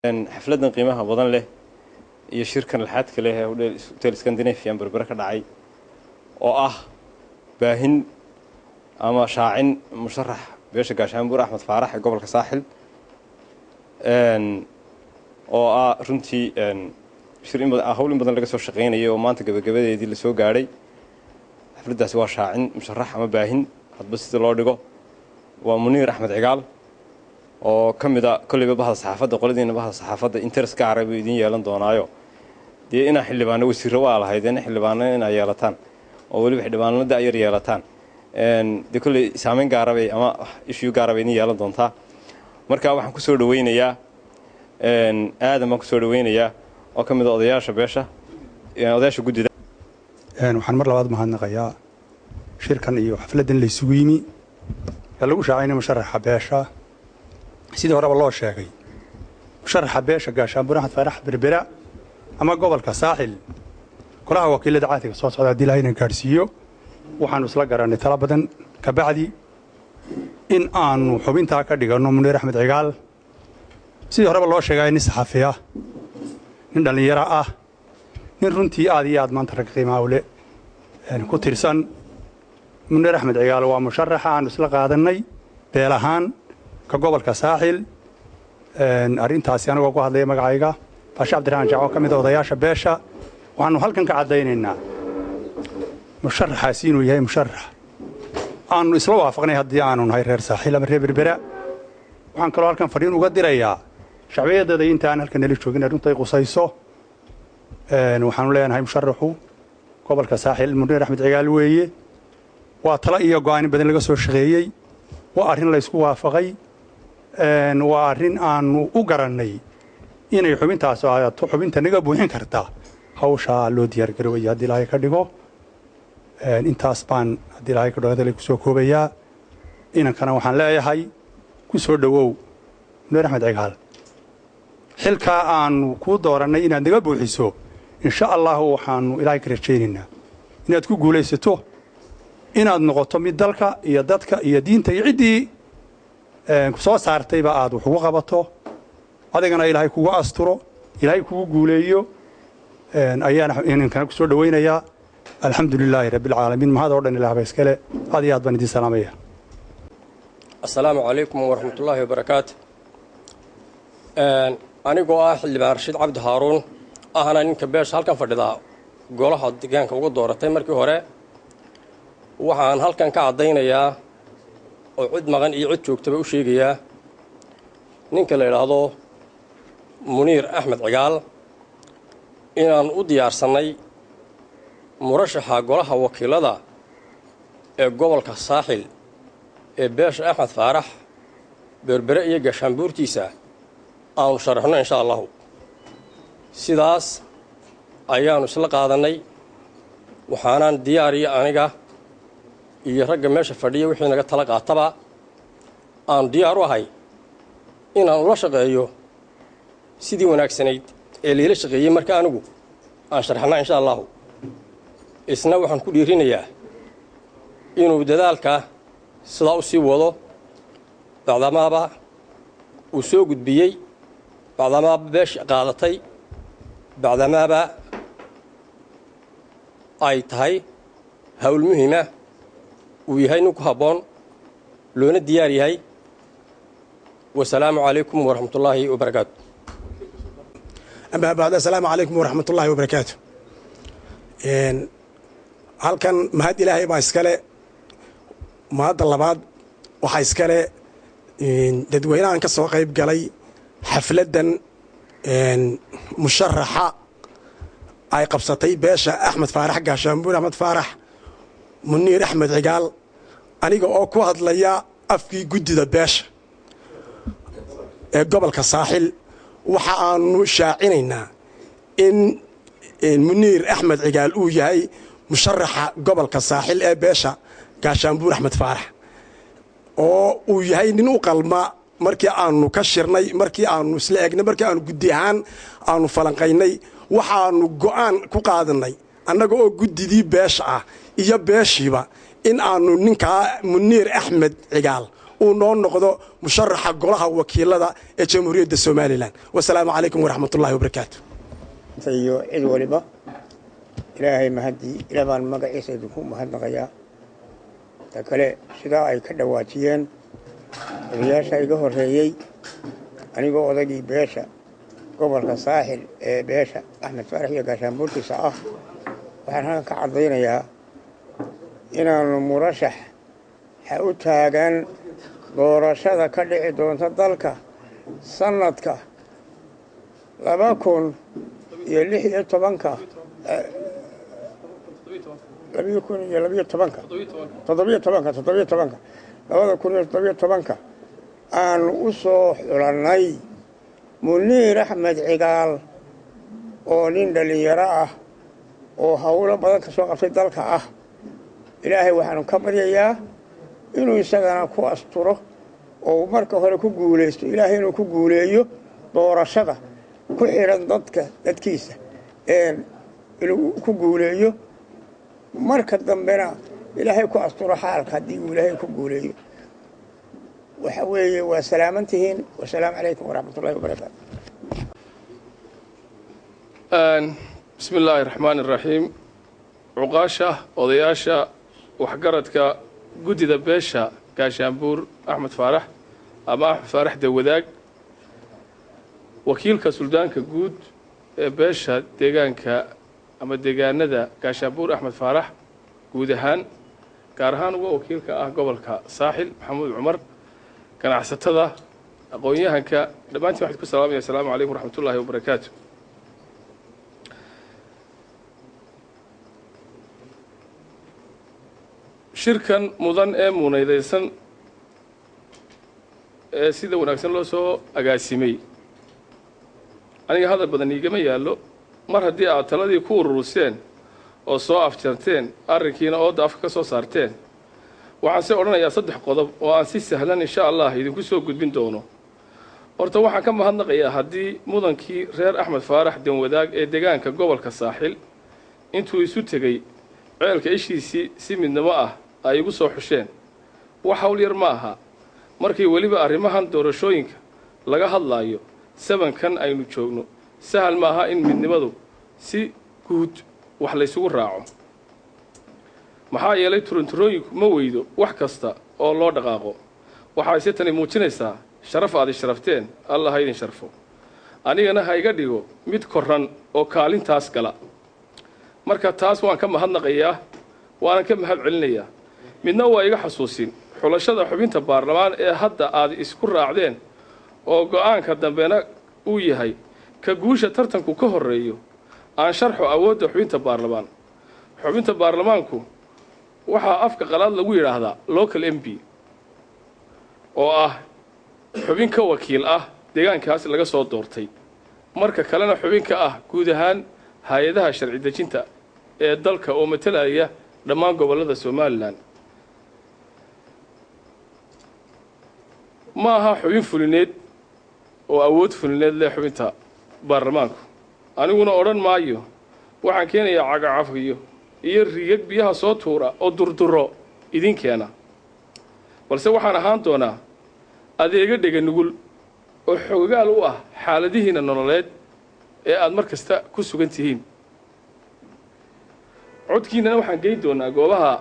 حفلة قيمها بدن له يشيركن الحاد كله هوتيل اسكندنافيا بربرة كدعي oo ah baahin ama shaacin musharax beesha gaashaanbuur Axmed Faarax ee gobolka Saaxil oo ah runtii shir in badan laga soo shaqeynayay oo maanta gabagabadeedii la soo gaaray xafladaasi waa shaacin musharax ama baahin hadba sida loo dhigo waa Muniir Axmed Cigaal oo kamida kulliba bahda saxaafadda qoladiina bahda saxaafadda interest ka Carabi idin yeelan doonaayo dee ina xildhibaano wasiir waa lahaydeen xildhibaano ina yeelataan oo wali xildhibaanada ay yeelataan de kulli saameyn gaarabay ama issue gaarabay in yeelan doonta marka waxaan ku soo dhaweynayaa aadam ku soo dhaweynayaa oo kamid ah odayaasha beesha odayaasha gudida waxaan mar labaad mahadnaqayaa shirkan iyo xafladan la isugu yimi lagu shaacinay musharaxa beesha sidii horeba loo sheegay musharaxa beesha gaashaanbuur Axmed Faarax berbera ama gobolka Saaxil kolaha wakiilada caadiga soo socda dilayna gaarsiiyo waxaanu isla garanay tala badan ka bacdi in aanu xubinta ka dhigano Muniir Axmed Cigaal sidii horeba loo sheegay in saxafiya in dhalinyaro ah in runtii aad iyo aad maanta rag qiimaha u leh ku tirsan Muniir Axmed Cigaal waa musharaxa aan isla qaadanay beelahaan ka gobolka Saaxil arintaasi anagu ku hadlay magacayga Baasha Cabdiraxmaan Jaaco kamid ah odayaasha beesha waxaanu halkan ka cadaynaynaa musharaxaasi inuu yahay musharax aanu isla waafaqnay haddii aanu nahay reer Saaxil ama reer Berbera waxaan kaloo halkan fariin uga dirayaa shacbiyadda inta aan halkan nala joogin runtii qusayso waxaanu leenahay musharaxu gobolka Saaxil Muniir Axmed Cigaal weeye waa tala iyo go'aan badan laga soo shaqeeyay waa arrin la isku waafaqay waa arrin aanu u garanay inay xubintaas ahaato xubinta naga buuxin karta hawsha loo diyaar garoobay haddii Ilaahay ka dhigo intaas baan haddii Ilaahay ka dhigo ku soo koobayaa inankana waxaan leeyahay ku soo dhawow Muniir Axmed Cigaal xilka aanu ku dooranay inaad naga buuxiso insha Allah waxaanu Ilaahay ka rajaynaynaa inaad ku guulaysato inaad noqoto mid dalka iyo dadka iyo diinta iyo cidii soo saartayba aad wax ugu qabato adigana Ilaahay kugu asturo Ilaahay kugu guuleeyo ayaana inankana ku soo dhaweynayaa alxamdulilaahi rabbil caalamiin mahad oo dhan Ilaahay iskale aad iyo aad baan idin salaamaya assalaamu calaykum wa rahmatullaahi wa barakaatuh anigoo ah xildhibaan Rashiid Cabdi Haaruun ahana ninka beesha halkan fadhida golaha deegaanka ugu dooratay markii hore waxaan halkan ka cadaynayaa oo cid maqan iyo cid joogtaba u sheegayaa ninka la yiraahdo Muniir Axmed Cigaal inaan u diyaarsanay murashaxa golaha wakiilada ee gobolka Saaxil ee beesha Axmed Faarax berbera iyo gaashaanbuurtiisa aanu sharaxno insha Allah sidaas ayaanu isla qaadanay waxaanan diyaariyo aniga iyo ragga meesha fadhiya wixii naga tala qaataba aan diyaar u ahay inaan ula shaqeeyo sidii wanaagsanayd ee leela shaqeeyay marka anigu aan sharaxnaa insha Allah isna waxaan ku dhiirinayaa inuu dadaalka sidaa u sii wado bacdamaaba uu soo gudbiyey bacdamaaba beesha qaadatay bacdamaaba ay tahay hawl muhiima uu yahay ninku habboon loona diyaar yahay wasalaamu calaykum waraxmatullaahi wabarakaatu أما بعد السلام عليكم ورحمة الله وبركاته هل كان مهد إلهي باسكالي مهد اللباد وحايسكالي دادوينا عن كسو قيب قالي حفلة مشرحة أي قبصتي باشا أحمد فارح قاشامبور أحمد فارح منير أحمد عقال أنيقو أوكو هدليا أفكي قدد باشا قبل كساحل waxaanu shaacinaynaa in Muniir Axmed Cigaal uu yahay musharaxa gobolka Saaxil ee beesha gaashaanbuur Axmed Faarax oo uu yahay nin u qalma markii aanu ka shirnay markii aanu isla eegnay markii aanu guddi ahaan aanu falanqaynay waxaanu go'aan ku qaadanay annaga oo guddidii beesha ah iyo beeshiiba in aanu ninka Muniir Axmed Cigaal uu noo noqdo musharaxa golaha wakiilada ee jamhuuriyadda somalilan wasalaamu calaykum waraxmatullahi wabarakaatu iyo cid waliba ilaahay mahadii ilaa baan magaciisa idinku mahadnaqayaa ta kale sidaa ay ka dhawaajiyeen odayaasha iga horreeyey anigoo odagii beesha gobolka saaxil ee beesha axmed faarax iyo gaashaanbuurtiisa ah waxaan halkan ka caddaynayaa inaannu murashax ha u taagan doorashada ka dhici doonta dalka sannadka 2017 aanu u soo xulannay muniir axmed cigaal oo nin dhallinyaro ah oo hawlo badan ka soo qabtay dalka ah ilaahay waxaanu ka baryayaa inuu isagana ku asturo oo marka hore ku guulaysto ilaahay inuu ku guuleeyo doorashada ku xiran dadkiisa inuu ku guuleeyo marka dambena ilaahay ku asturo xaalka haddii uu ilaahay ku guuleeyo waxa weeye waa salaamantihiin wasalaamu calaykum waraxmatullahi wabarakaatu bismi illaahi raxmaani iraxiim cuqaasha odayaasha waxgaradka guddida beesha gaashaanbuur axmed faarax ama axmed faarax dawadaag wakiilka suldaanka guud ee beesha deegaanka ama deegaanada gaashaanbuur axmed faarax guud ahaan gaar ahaan uga wakiilka ah gobolka saaxil maxamuud cumar ganacsatada aqoon-yahanka dhammaantiin waxaan ku salaamaya assalaamu calaykum waraxmatullaahi wabarakaatu shirkan mudan ee muunaydaysan ee sida wanaagsan loo soo agaasimay aniga hadal badan iigama yaallo mar haddii aad taladii ku ururiseen oo soo afjarteen arrinkiina ooda afka ka soo saarteen waxaan se odhanayaa 3 qodob oo aan si sahlan insha allah idinku soo gudbin doono horta waxaan ka mahadnaqayaa haddii mudankii reer axmed faarax danwadaag ee deegaanka gobolka saaxil intuu isu tegey ceelka ishiisii si midnimo ah ay igu soo xusheen wax hawl yar ma aha markii weliba arrimahan doorashooyinka laga hadlaayo sabankan aynu joogno sahal ma aha in midnimadu si guud wax laysugu raaco maxaa yeelay turunturooyinku ma weydo wax kasta oo loo dhaqaaqo waxay se tani muujinaysaa sharaf aad sharafteen allah ha idin sharfo anigana ha iga dhigo mid koran oo kaalintaas gala marka taas waan ka mahadnaqayaa waanan ka mahad celinayaa midna waa iga xasuusin xulashada xubinta baarlamaan ee hadda aad isku raacdeen oo go'aanka dambena uu yahay ka guusha tartanku ka horreeyo aan sharxo awoodda xubinta baarlamaan xubinta baarlamaanku waxaa afka qalaad lagu yidhaahdaa local mp oo ah xubin ka wakiil ah deegaankaas laga soo doortay marka kalena xubin ka ah guud ahaan hay-adaha sharci dejinta ee dalka oo matalaya dhammaan gobollada somalilan ma aha xubin fulineed oo awood fulineed leh xubinta baarlamaanku aniguna odhan maayo waxaan keenayaa cagacafiyo iyo rigag biyaha soo tuura oo durduro idinkeena balse waxaan ahaan doonaa adeega dhega nugul oo xoogaal u ah xaaladihiina nololeed ee aad mar kasta ku sugan tihiin codkiinana waxaan geyn doonaa goobaha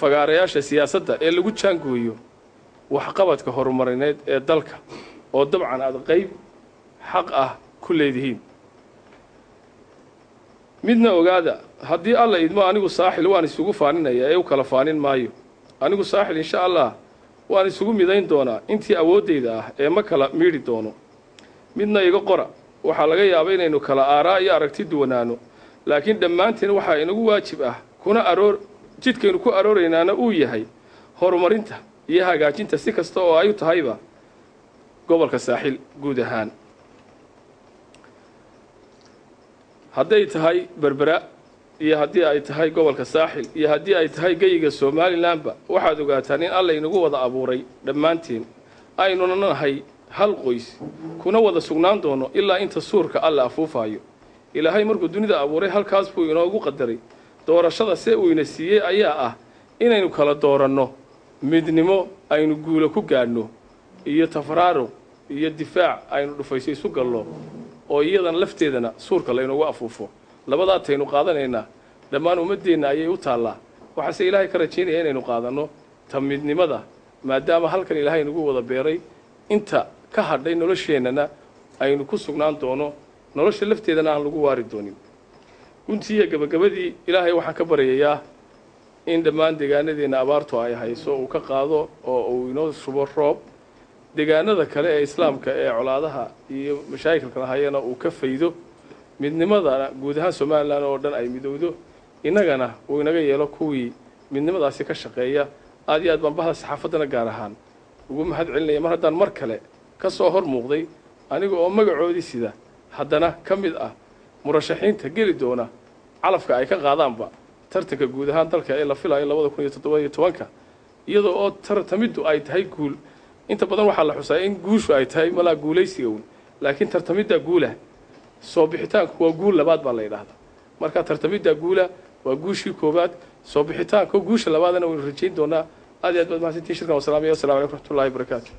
fagaarayaasha siyaasadda ee lagu jaangooyo waxqabadka horumarineed ee dalka oo dabcan aad qayb xaq ah ku leedihiin midna ogaada haddii alla idmo anigu saaxil waan isugu faaninaya ee u kala faanin maayo anigu saaxil insha allah waan isugu midayn doonaa intii awooddayda ah ee ma kala miidhi doono midna iga qora waxaa laga yaabaa inaynu kala aaraa iyo aragti duwanaano laakiin dhammaanteen waxaa inagu waajib ah jidkaynu ku arooraynaana uu yahay horumarinta iyo hagaajinta si kasta oo ay u tahayba gobolka saaxil guud ahaan hadday tahay berbera iyo haddii ay tahay gobolka saaxil iyo haddii ay tahay geyiga somalilanba waxaad ogaataan in alla inagu wada abuuray dhammaanteen aynuna nahay hal qoys kuna wada sugnaan doono ilaa inta suurka alla afuufaayo ilaahay markuu dunida abuuray halkaas buu inoogu qadaray doorashada see uu ina siiyey ayaa ah inaynu kala dooranno midnimo aynu guula ku gaadhno iyo tafraaro iyo difaac aynu dhufaysay isu gallo oo iyadan lafteedana suurka laynagu afuufo labadaa taynu qaadanaynaa dhammaan ummaddeenna ayay u taallaa waxaase ilaahay ka rajaynaya inaynu qaadanno ta midnimada maadaama halkan ilaahay nagu wada beeray inta ka hadhay nolosheennana aynu ku sugnaan doono nolosha lafteedana aan lagu waari doonin runtii gabagabadii ilaahay waxaan ka baryayaa in dhammaan deegaanadeenna abaartu ay hayso uu ka qaado oo uu inoo shubo roob deegaanada kale ee islaamka ee colaadaha iyo mashaakilka hayana uu ka faydo midnimadana guud ahaan Soomaaliland oo dhan ay midowdo inagana uu inaga yeelo kuwii midnimadaasi ka shaqeeya aad iyo aad baan bahda saxaafadana gaar ahaan ugu mahad celinaya mar haddaan mar kale ka soo hor muuqday aniga oo magacoodii sida haddana ka mid ah murashaxiinta geli doona calafka ay ka qaadaanba tartanka guud ahaan dalka ee la filayo 2017 iyadoo oo tartamiddu ay tahay guul inta badan waxaa la xusaa in guushu ay tahay malaa guulaysiga weyn laakiin tartamidda guula soo bixitaanku waa guul labaad baa la yiraahdaa marka tartamidda guula waa guushii koobaad soo bixitaanka guusha labaadna waynu rajayn doonaa aad iyo aad mahadsantihiin shirkan wasalaam alaykum warahmatullaahi wabarakaatuh